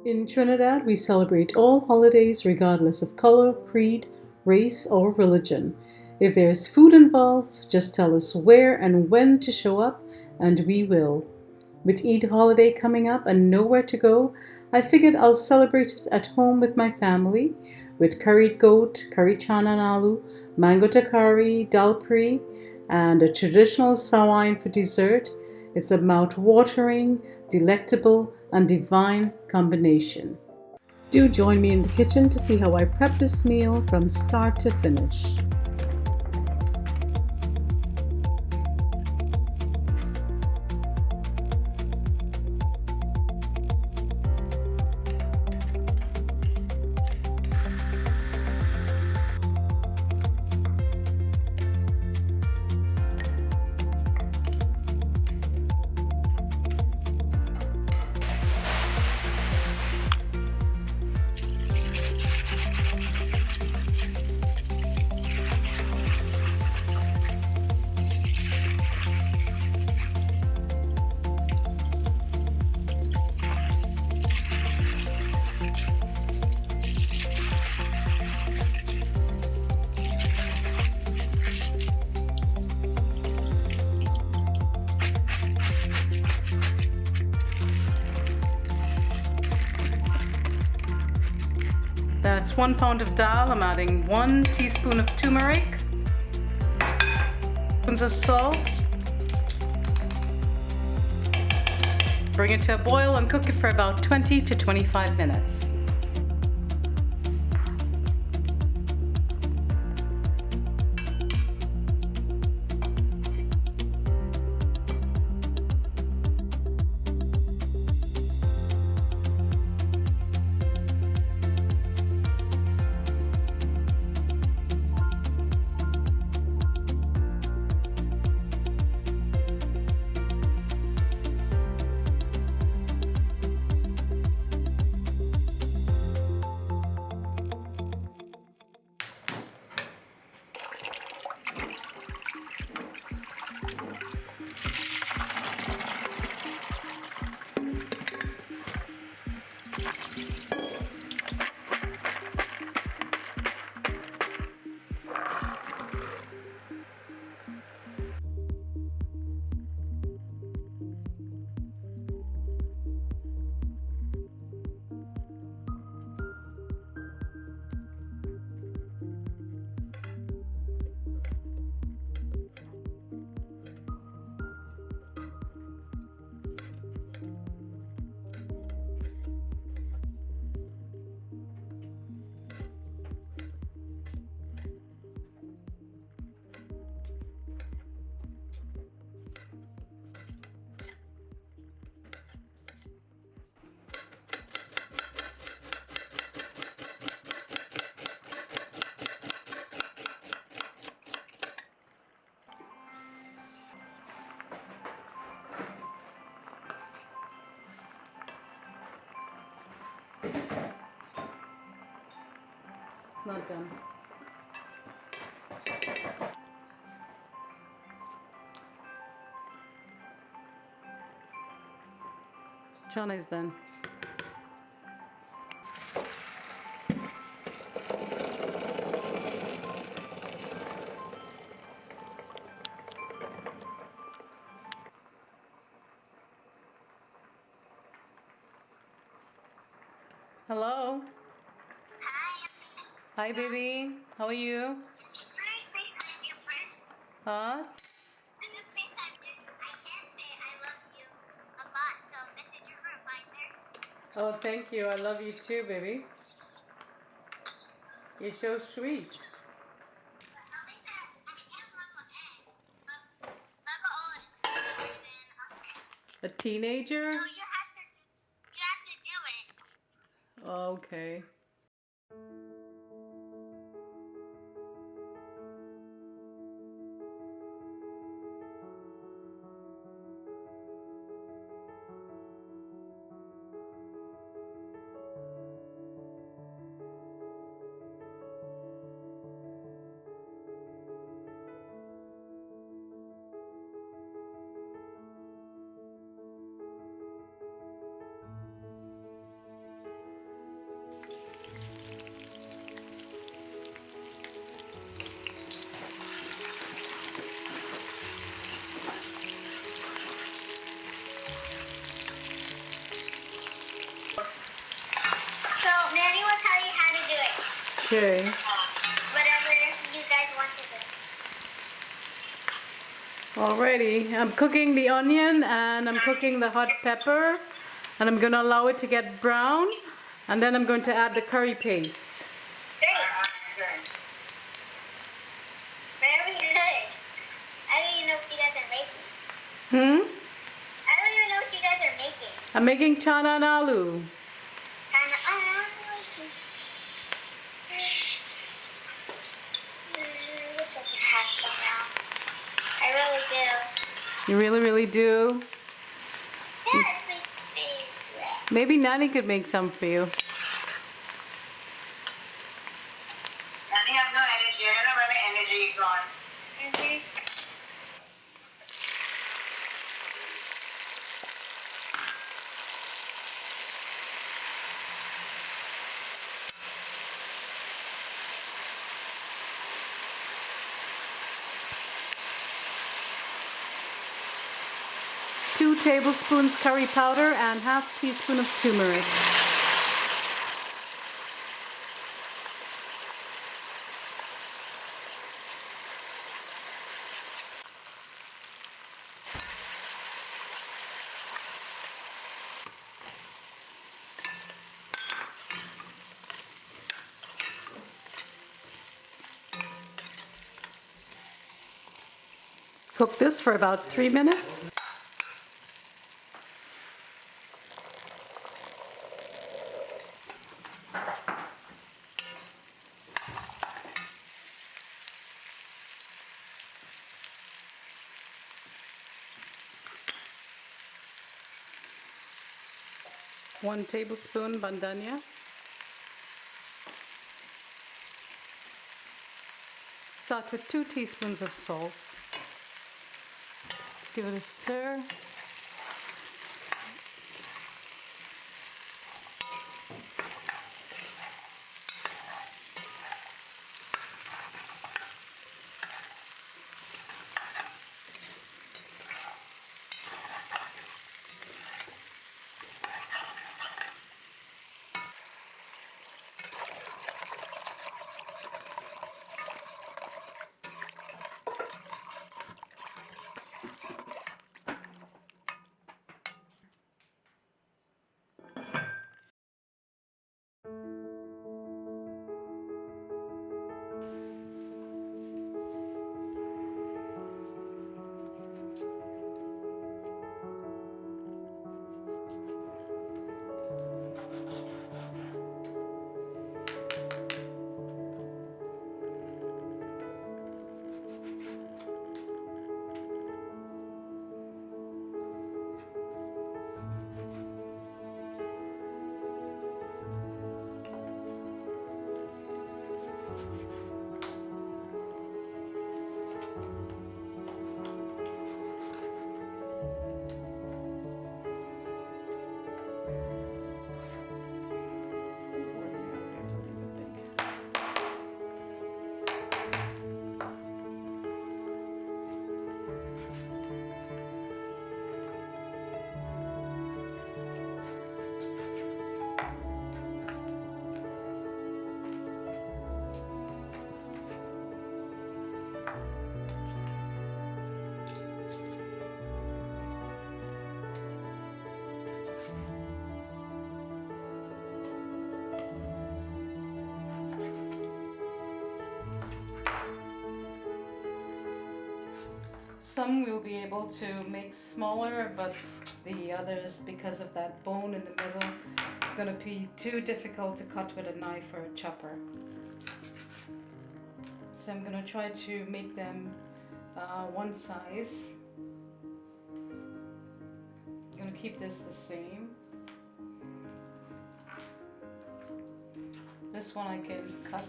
In Trinidad, we celebrate all holidays regardless of color, creed, race, or religion. If there's food involved, just tell us where and when to show up, and we will. With Eid holiday coming up and nowhere to go, I figured I'll celebrate it at home with my family with curried goat, curried chana and aloo, mango Talkarie, Dhalpuri, and a traditional Sawine for dessert. It's a mouth-watering, delectable, and divine combination. Do join me in the kitchen to see how I prep this meal from start to finish. That's 1 pound of dal. I'm adding 1 teaspoon of turmeric, spoons of salt. Bring it to a boil and cook it for about 20 to 25 minutes. It's not done. Chana is done. Hello. Hi, baby. How are you? Huh? Oh, thank you. I love you too, baby. You're so sweet. A teenager? No, you have to do it. Okay. Okay. Whatever you guys want to do. Alrighty, I'm cooking the onion and I'm cooking the hot pepper, and I'm going to allow it to get brown, and then I'm going to add the curry paste. Very good. I don't even know what you guys are making. Hmm? I don't even know what you guys are making. I'm making chana and aloo. Kinda, wish I could have some now. I really do. You really, really do? Yeah, it's my favorite. Maybe Nanny could make some for you. Nanny have no energy. I don't know where the energy is gone. Two tablespoons curry powder and half teaspoon of turmeric. Cook this for about 3 minutes. One tablespoon bandanya. Start with 2 teaspoons of salt. Give it a stir. Some we'll be able to make smaller, but the others, because of that bone in the middle, it's going to be too difficult to cut with a knife or a chopper. So I'm going to try to make them one size. I'm going to keep this the same. This one I can cut.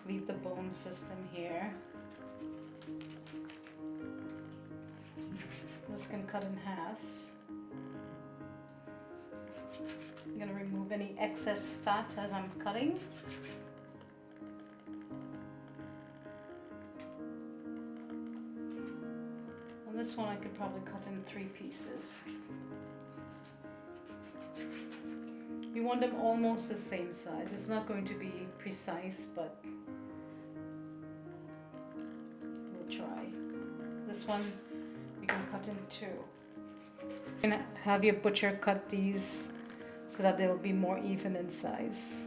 Leave the bone system here. This can cut in half. I'm going to remove any excess fat as I'm cutting. And this one I could probably cut in 3 pieces. We want them almost the same size. It's not going to be precise, but we'll try. This one you can cut in two. You can have your butcher cut these so that they'll be more even in size.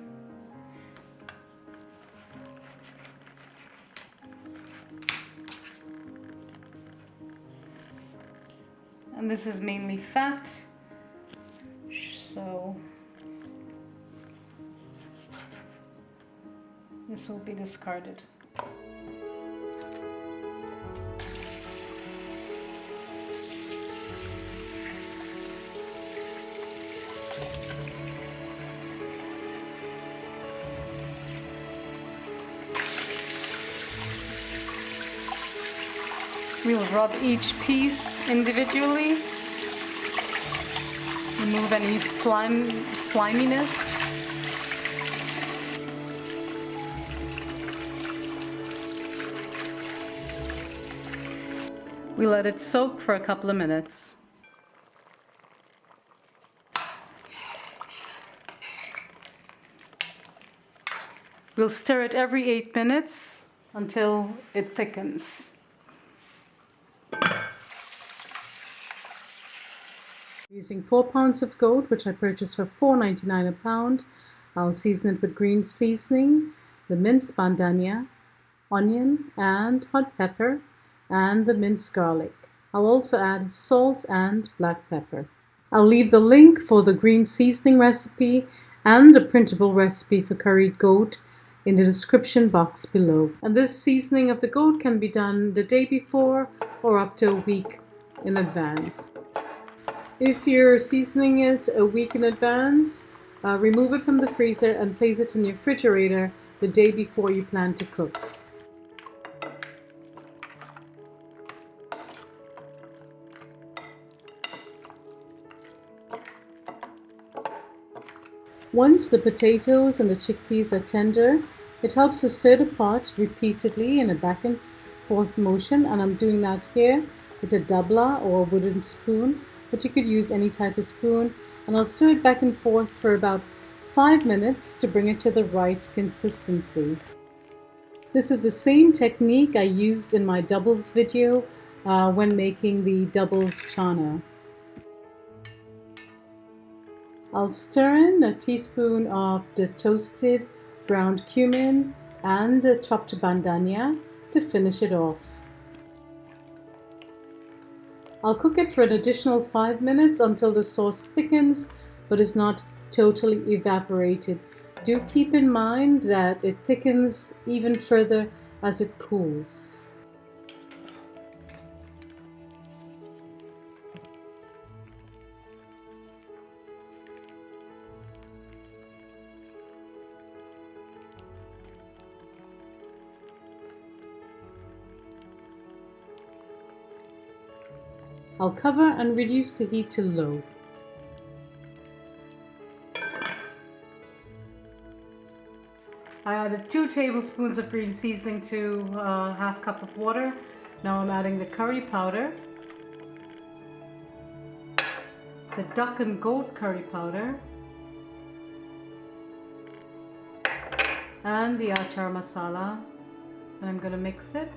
And this is mainly fat, so this will be discarded. We'll rub each piece individually, remove any sliminess. We let it soak for a couple of minutes. We'll stir it every 8 minutes until it thickens. Using 4 pounds of goat, which I purchased for $4.99 a pound. I'll season it with green seasoning, the minced bandania, onion and hot pepper, and the minced garlic. I'll also add salt and black pepper. I'll leave the link for the green seasoning recipe and the printable recipe for curried goat in the description box below. And this seasoning of the goat can be done the day before or up to a week in advance. If you're seasoning it a week in advance, remove it from the freezer and place it in your refrigerator the day before you plan to cook. Once the potatoes and the chickpeas are tender, it helps to stir the pot repeatedly in a back and forth motion, and I'm doing that here with a dabla or a wooden spoon, but you could use any type of spoon, and I'll stir it back and forth for about 5 minutes to bring it to the right consistency. This is the same technique I used in my doubles video when making the doubles chana. I'll stir in a teaspoon of the toasted ground cumin and the chopped bandania to finish it off. I'll cook it for an additional 5 minutes until the sauce thickens but is not totally evaporated. Do keep in mind that it thickens even further as it cools. I'll cover and reduce the heat to low. I added 2 tablespoons of green seasoning to a half cup of water. Now I'm adding the curry powder, the duck and goat curry powder, and the achar masala, and I'm going to mix it.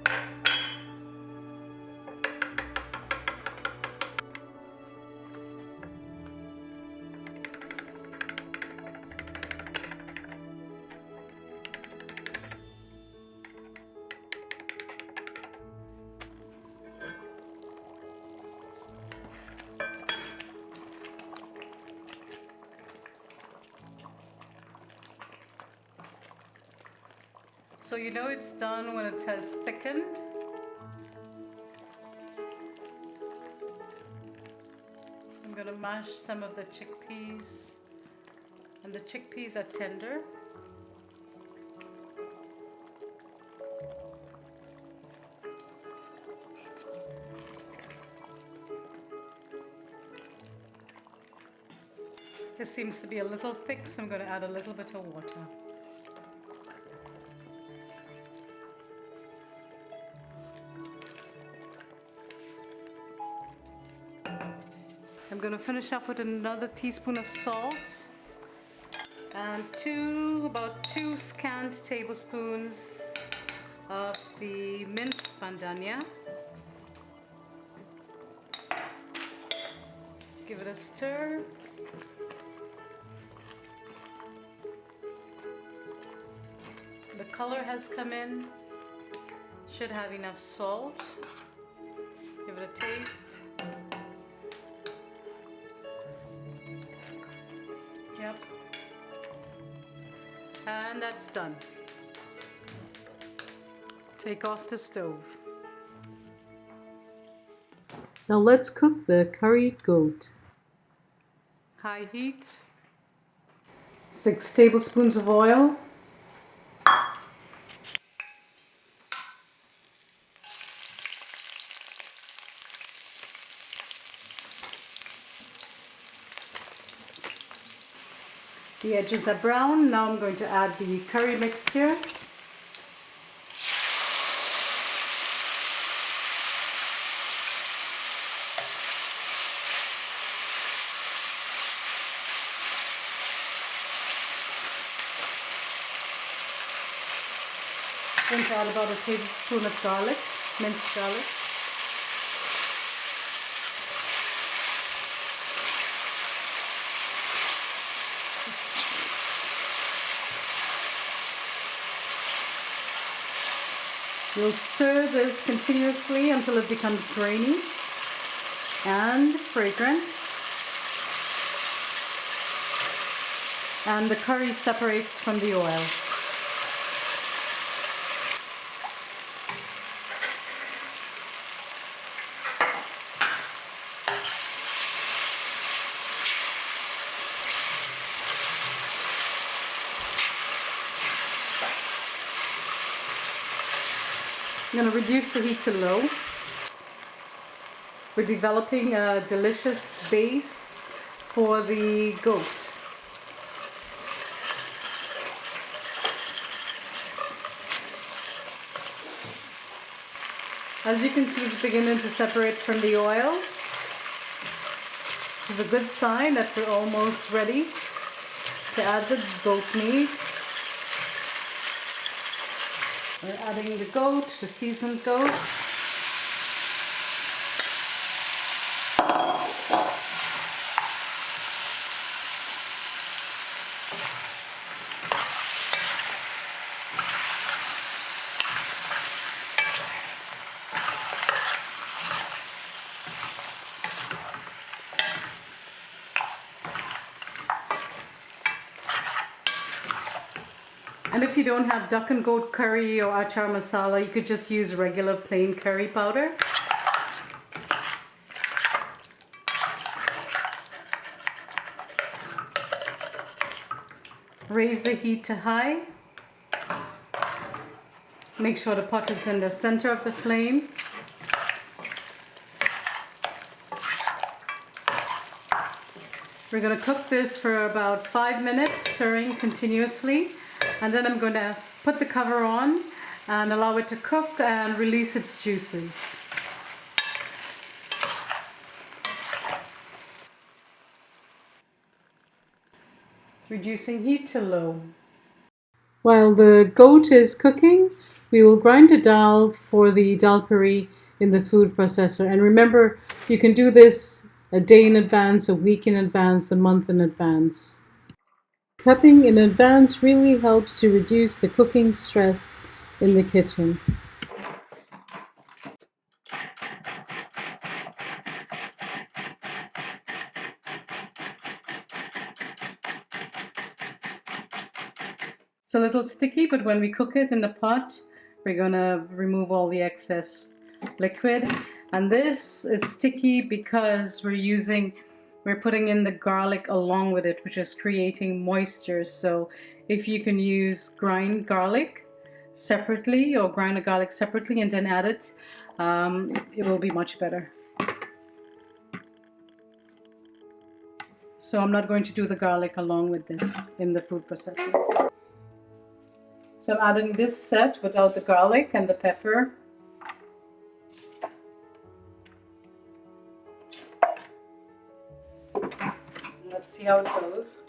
So you know it's done when it has thickened. I'm going to mash some of the chickpeas, and the chickpeas are tender. This seems to be a little thick, so I'm going to add a little bit of water. I'm going to finish up with another teaspoon of salt and about two scant tablespoons of the minced bandhania. Give it a stir. The color has come in. Should have enough salt. Give it a taste. Yep. And that's done. Take off the stove. Now let's cook the curried goat. High heat. 6 tablespoons of oil. The edges are brown. Now I'm going to add the curry mixture. I'm going to add about a tablespoon of garlic, minced garlic. You'll stir this continuously until it becomes grainy and fragrant, and the curry separates from the oil. I'm going to reduce the heat to low. We're developing a delicious base for the goat. As you can see, it's beginning to separate from the oil. It's a good sign that we're almost ready to add the goat meat. We're adding the goat, the seasoned goat. And if you don't have duck and goat curry or achar masala, you could just use regular plain curry powder. Raise the heat to high. Make sure the pot is in the center of the flame. We're going to cook this for about 5 minutes, stirring continuously. And then I'm going to put the cover on and allow it to cook and release its juices. Reducing heat to low. While the goat is cooking, we will grind the dal for the Dhalpuri in the food processor. And remember, you can do this a day in advance, a week in advance, a month in advance. Prepping in advance really helps to reduce the cooking stress in the kitchen. It's a little sticky, but when we cook it in the pot, we're gonna remove all the excess liquid. And this is sticky because we're putting in the garlic along with it, which is creating moisture. So if you can use grind garlic separately or grind the garlic separately and then add it, it will be much better. So I'm not going to do the garlic along with this in the food processor. So I'm adding this set without the garlic and the pepper. Let's see how it goes.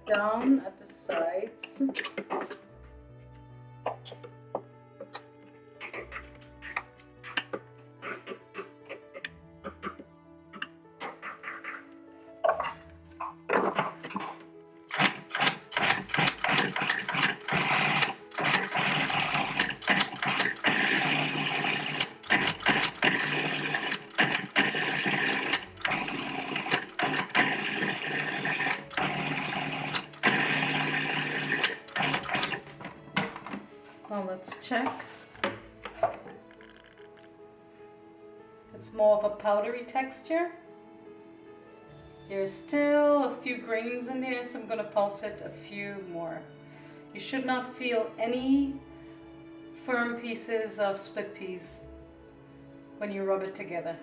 it down at the sides. Now let's check. It's more of a powdery texture. There's still a few grains in there, so I'm going to pulse it a few more. You should not feel any firm pieces of split peas when you rub it together.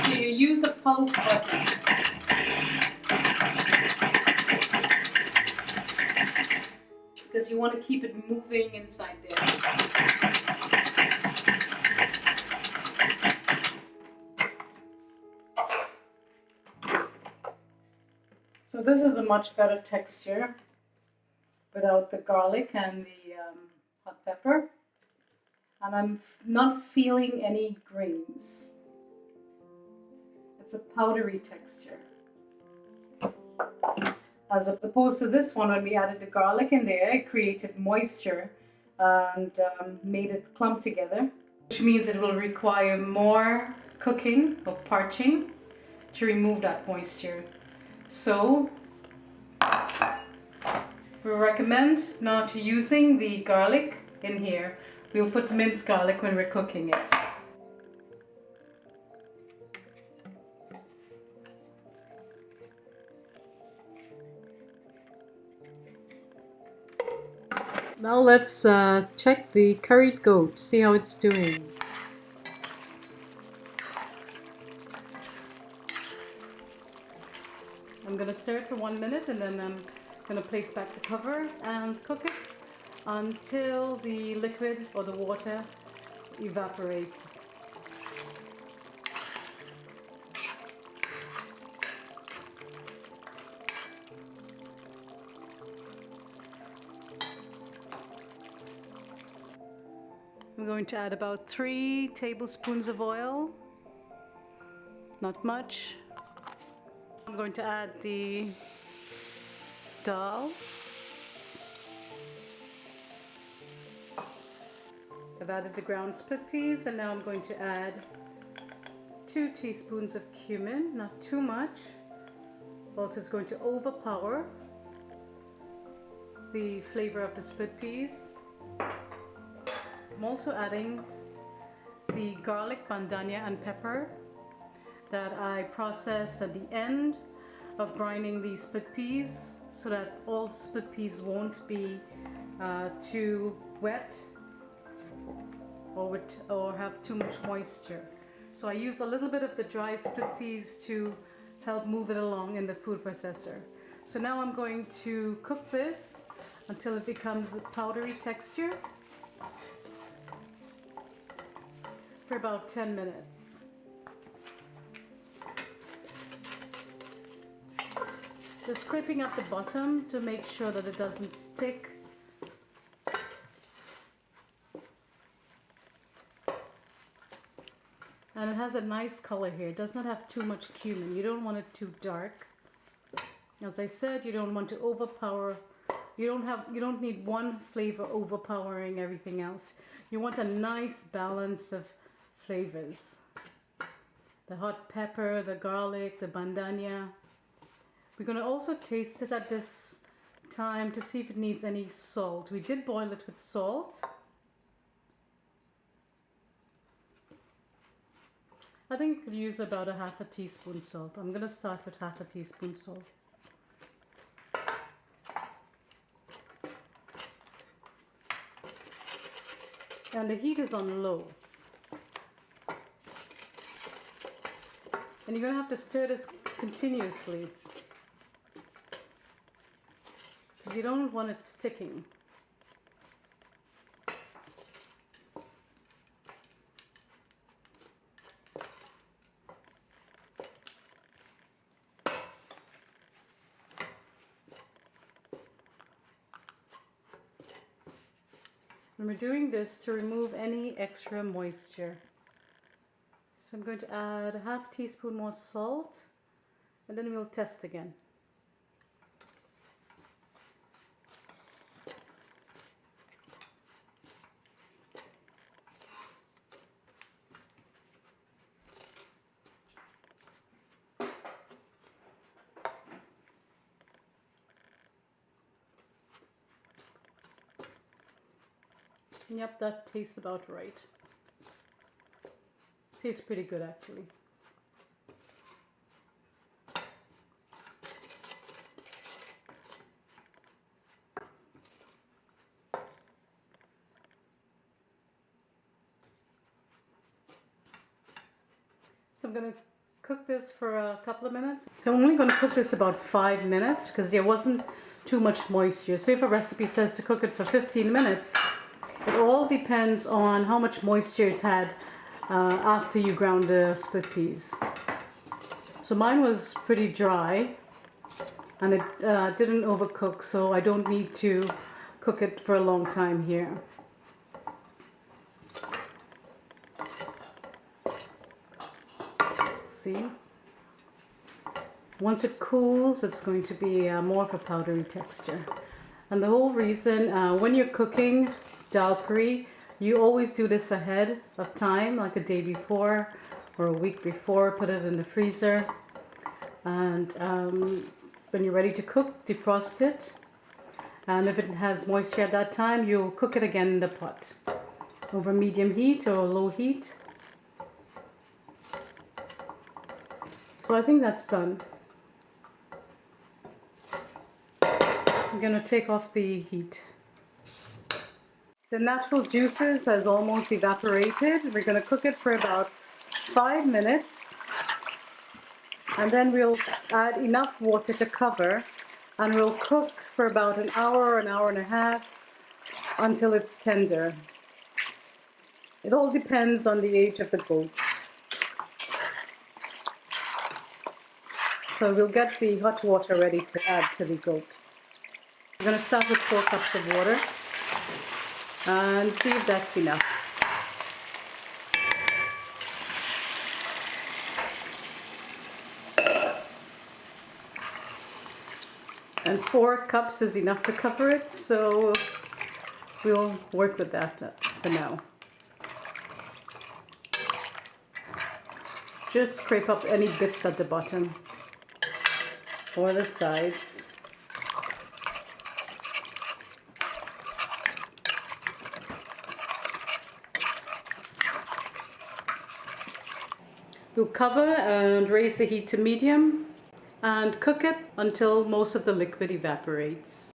So you use a pulse button. Because you want to keep it moving inside there. So this is a much better texture without the garlic and the hot pepper. And I'm not feeling any grains. It's a powdery texture. As opposed to this one, when we added the garlic in there, it created moisture and made it clump together, which means it will require more cooking or parching to remove that moisture. So we recommend not using the garlic in here. We'll put minced garlic when we're cooking it. Now let's check the curried goat, see how it's doing. I'm going to stir it for 1 minute and then I'm going to place back the cover and cook it until the liquid or the water evaporates. I'm going to add about 3 tablespoons of oil, not much. I'm going to add the dal. I've added the ground split peas and now I'm going to add 2 teaspoons of cumin, not too much, else it's going to overpower the flavor of the split peas. I'm also adding the garlic, bandania and pepper that I processed at the end of grinding the split peas so that all the split peas won't be too wet or have too much moisture. So I use a little bit of the dry split peas to help move it along in the food processor. So now I'm going to cook this until it becomes a powdery texture for about 10 minutes. Just scraping up the bottom to make sure that it doesn't stick. And it has a nice color here. It does not have too much cumin. You don't want it too dark. As I said, you don't want to overpower. You don't need one flavor overpowering everything else. You want a nice balance of flavors. The hot pepper, the garlic, the bandania. We're going to also taste it at this time to see if it needs any salt. We did boil it with salt. I think you could use about a half a teaspoon salt. I'm going to start with half a teaspoon salt. And the heat is on low. And you're going to have to stir this continuously because you don't want it sticking. And we're doing this to remove any extra moisture. So I'm going to add a half teaspoon more salt, and then we'll test again. Yep, that tastes about right. Tastes pretty good actually. So I'm going to cook this for a couple of minutes. So I'm only going to cook this about 5 minutes because there wasn't too much moisture. So if a recipe says to cook it for 15 minutes, it all depends on how much moisture it had after you ground the split peas. So mine was pretty dry and it didn't overcook, so I don't need to cook it for a long time here. See? Once it cools, it's going to be more of a powdery texture. And the whole reason when you're cooking Dhalpuri, you always do this ahead of time, like a day before or a week before. Put it in the freezer, and when you're ready to cook, defrost it. And if it has moisture at that time, you'll cook it again in the pot over medium heat or low heat. So I think that's done. I'm going to take off the heat. The natural juices has almost evaporated. We're going to cook it for about 5 minutes. And then we'll add enough water to cover. And we'll cook for about an hour and a half until it's tender. It all depends on the age of the goat. So we'll get the hot water ready to add to the goat. We're going to start with 4 cups of water and see if that's enough. And 4 cups is enough to cover it, so we'll work with that for now. Just scrape up any bits at the bottom or the sides. We'll cover and raise the heat to medium and cook it until most of the liquid evaporates.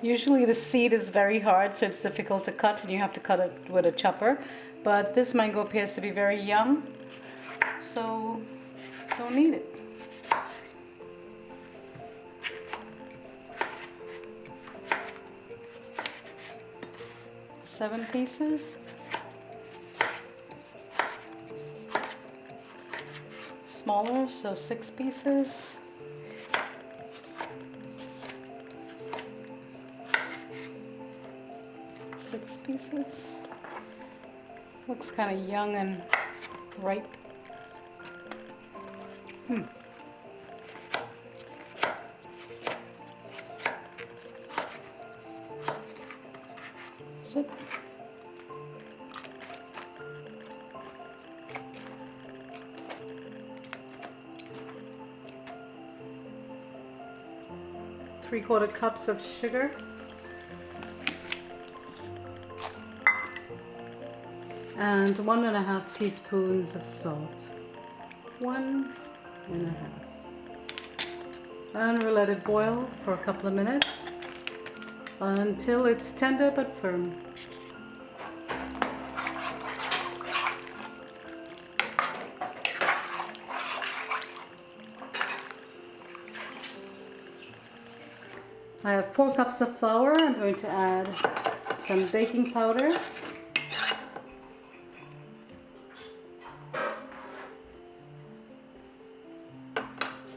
Usually the seed is very hard, so it's difficult to cut and you have to cut it with a chopper. But this mango appears to be very young, so don't need it. Seven pieces. Smaller, so 6 pieces. Pieces. Looks kind of young and ripe. That's it. Three-quarter cups of sugar. And 1.5 teaspoons of salt. 1.5. And we'll let it boil for a couple of minutes until it's tender but firm. I have 4 cups of flour. I'm going to add some baking powder,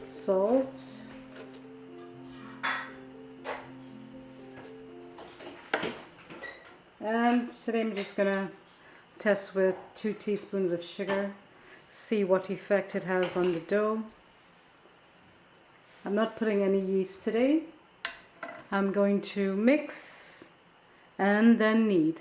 salt, and today I'm just gonna test with 2 teaspoons of sugar, see what effect it has on the dough. I'm not putting any yeast today. I'm going to mix and then knead.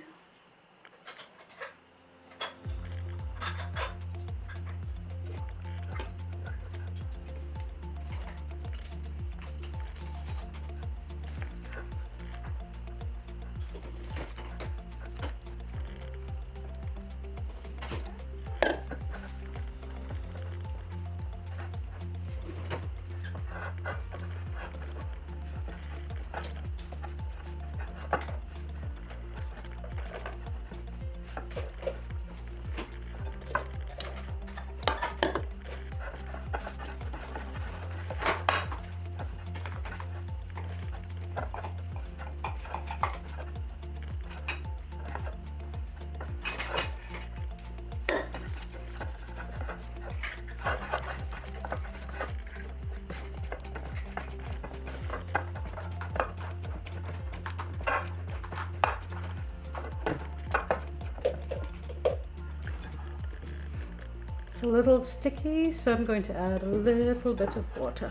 It's a little sticky, so I'm going to add a little bit of water.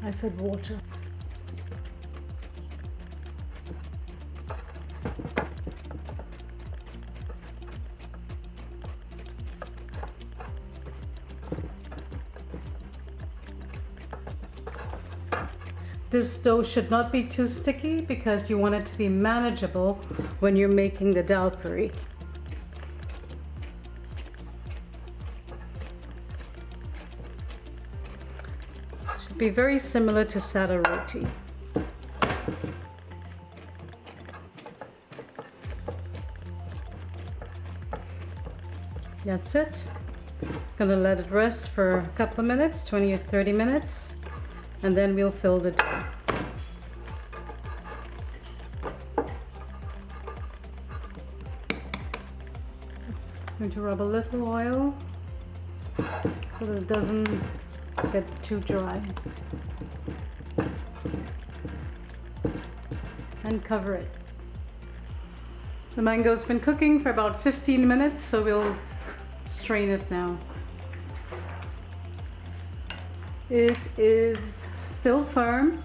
I said water. This dough should not be too sticky because you want it to be manageable when you're making the dhalpuri. Should be very similar to sada roti. That's it. Gonna let it rest for a couple of minutes, 20 or 30 minutes, and then we'll fill the dough. I'm going to rub a little oil so that it doesn't get too dry. And cover it. The mango's been cooking for about 15 minutes, so we'll strain it now. It is still firm,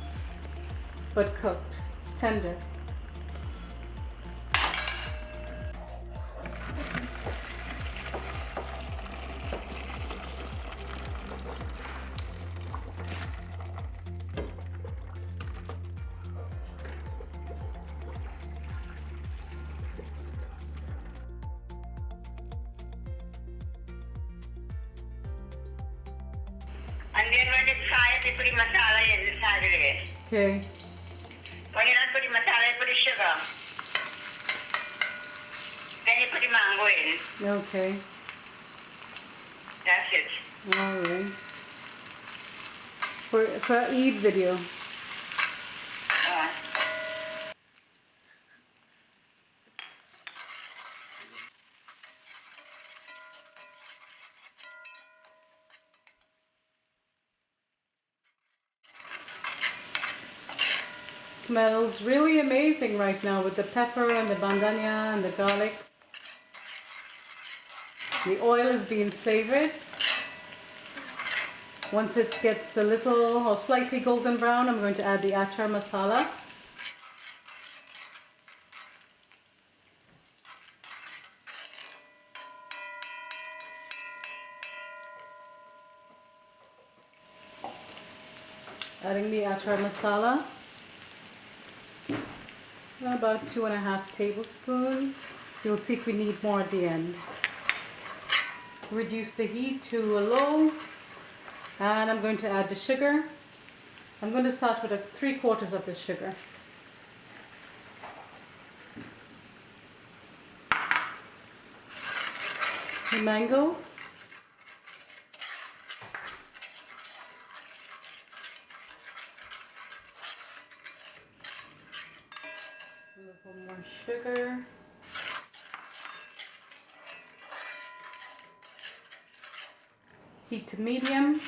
but cooked. It's tender. And then when it's hot, you put the masala inside of it. Okay. When you don't put the masala, you put the sugar. Then you put the mango in. Okay. That's it. All right. For Eid video. Smells really amazing right now with the pepper and the bandania and the garlic. The oil is being flavored. Once it gets a little or slightly golden brown, I'm going to add the achar masala. Adding the achar masala. About 2.5 tablespoons. You'll see if we need more at the end. Reduce the heat to a low, and I'm going to add the sugar. I'm going to start with 3/4 of the sugar. The mango. A little more sugar. Heat to medium.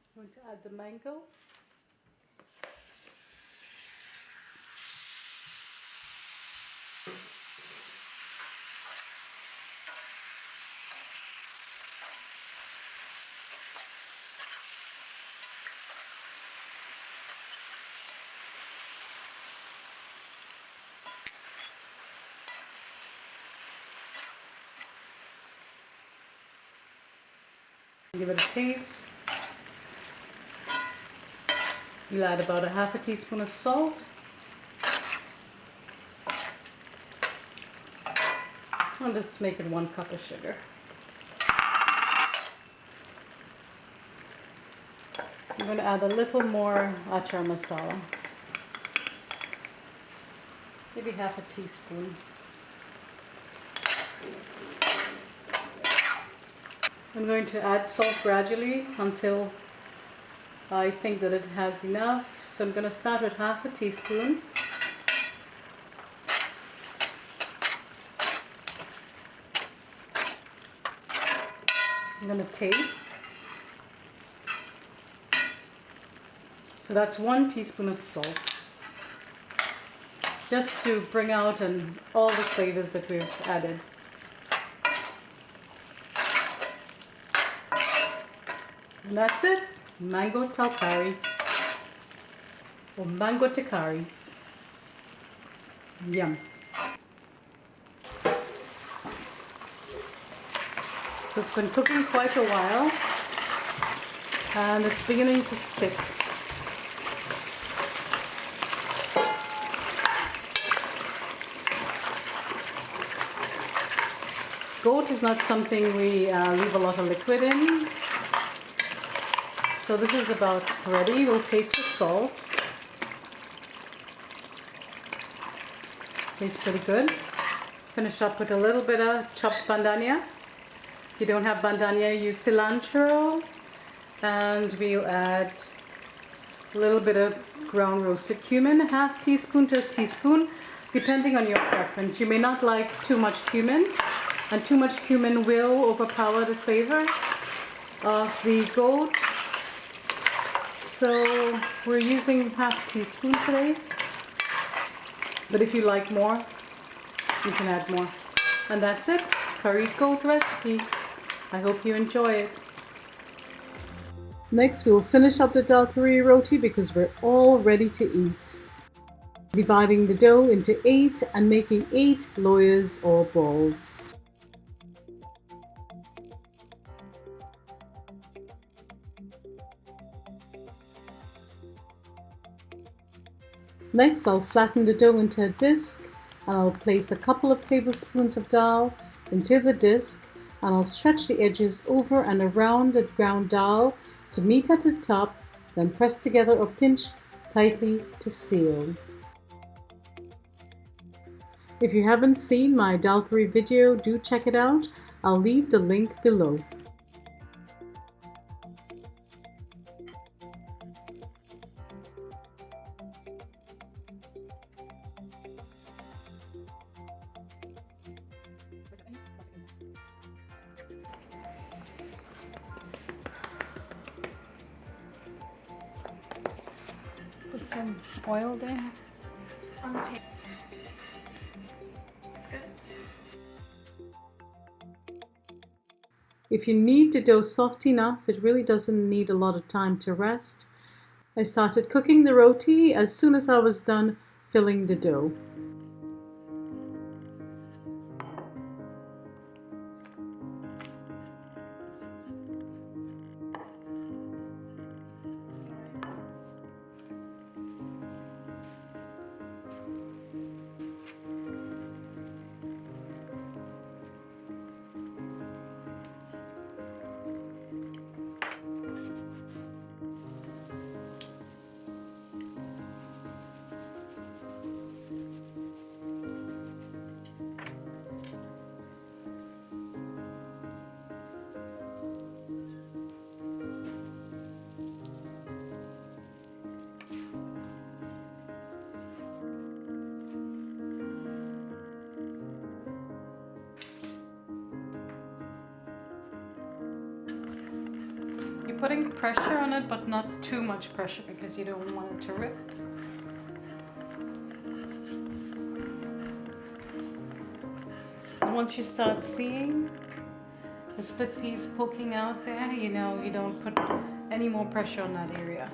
I'm going to add the mango. Give it a taste. You'll add about 1/2 teaspoon of salt. I'll just make it 1 cup of sugar. I'm going to add a little more achar masala. Maybe 1/2 teaspoon. I'm going to add salt gradually until I think that it has enough. So I'm going to start with 1/2 teaspoon. I'm going to taste. So that's 1 teaspoon of salt. Just to bring out all the flavors that we've added. And that's it. Mango talkarie. Or mango tikari. Yum. So it's been cooking quite a while. And it's beginning to stick. Goat is not something we leave a lot of liquid in. So this is about ready. We'll taste the salt. Tastes pretty good. Finish up with a little bit of chopped bandania. If you don't have bandania, use cilantro. And we'll add a little bit of ground roasted cumin, 1/2 teaspoon to a teaspoon, depending on your preference. You may not like too much cumin, and too much cumin will overpower the flavor of the goat. So we're using 1/2 teaspoon today, but if you like more, you can add more. And that's it, curried goat recipe. I hope you enjoy it. Next, we'll finish up the Dhalpuri roti because we're all ready to eat. Dividing the dough into 8 and making 8 loyas or balls. Next, I'll flatten the dough into a disc and I'll place a couple of tablespoons of dal into the disc and I'll stretch the edges over and around the ground dal to meet at the top, then press together or pinch tightly to seal. If you haven't seen my Dhalpuri video, do check it out. I'll leave the link below. Put some oil there. On the pan. If you need the dough soft enough, it really doesn't need a lot of time to rest. I started cooking the roti as soon as I was done filling the dough. putting pressure on it, but not too much pressure because you don't want it to rip. And once you start seeing the split peas poking out there, you know you don't put any more pressure on that area.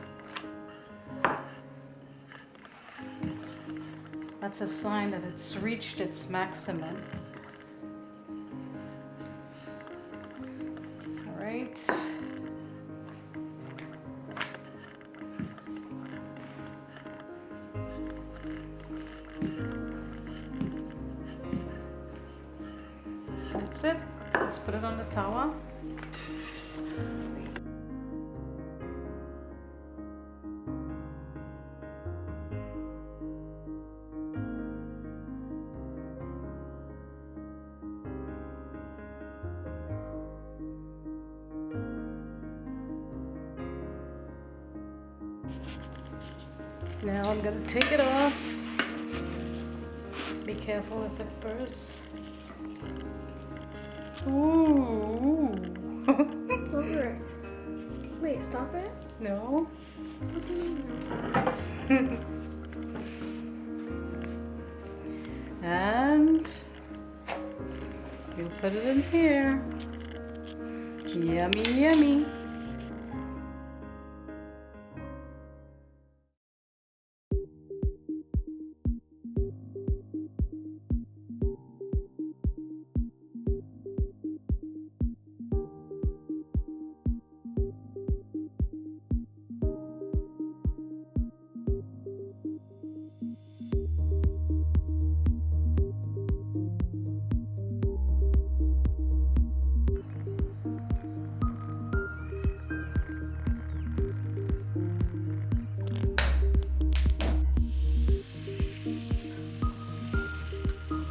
That's a sign that it's reached its maximum. All right. That's it. Just put it on the tawa. Now I'm gonna take it off. Be careful if it bursts. Ooh. Over it. Wait, stop it? No. And you put it in here. Yummy, yummy.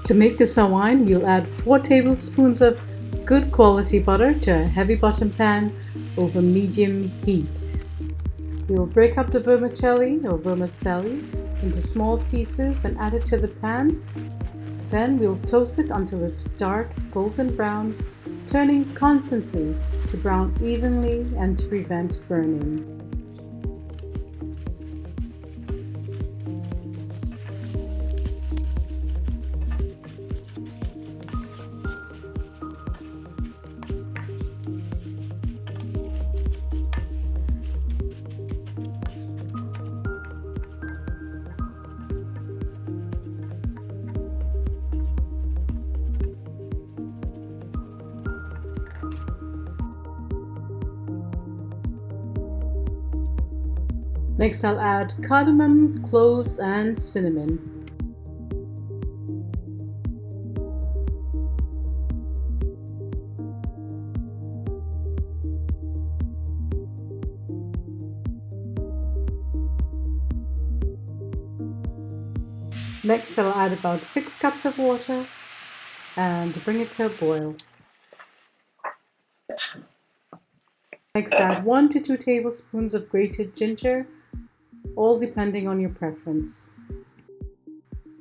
To make the sawine, we'll add 4 tablespoons of good quality butter to a heavy bottom pan over medium heat. We will break up the vermicelli into small pieces and add it to the pan. Then we'll toast it until it's dark golden brown, turning constantly to brown evenly and to prevent burning. Next I'll add cardamom, cloves and cinnamon. Next I'll add about 6 cups of water and bring it to a boil. Next add 1 to 2 tablespoons of grated ginger, all depending on your preference.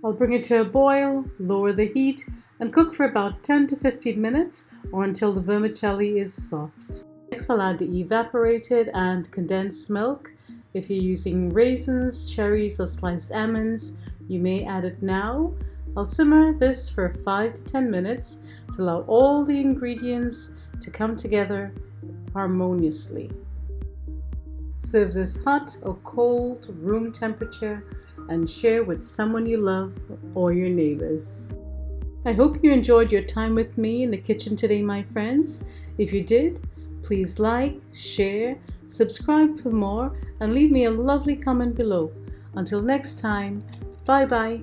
I'll bring it to a boil, lower the heat and cook for about 10 to 15 minutes or until the vermicelli is soft. Next I'll add the evaporated and condensed milk. If you're using raisins, cherries or sliced almonds, you may add it now. I'll simmer this for 5 to 10 minutes to allow all the ingredients to come together harmoniously. Serve this hot or cold, room temperature, and share with someone you love or your neighbors. I hope you enjoyed your time with me in the kitchen today, my friends. If you did, please like, share, subscribe for more, and leave me a lovely comment below. Until next time, bye bye.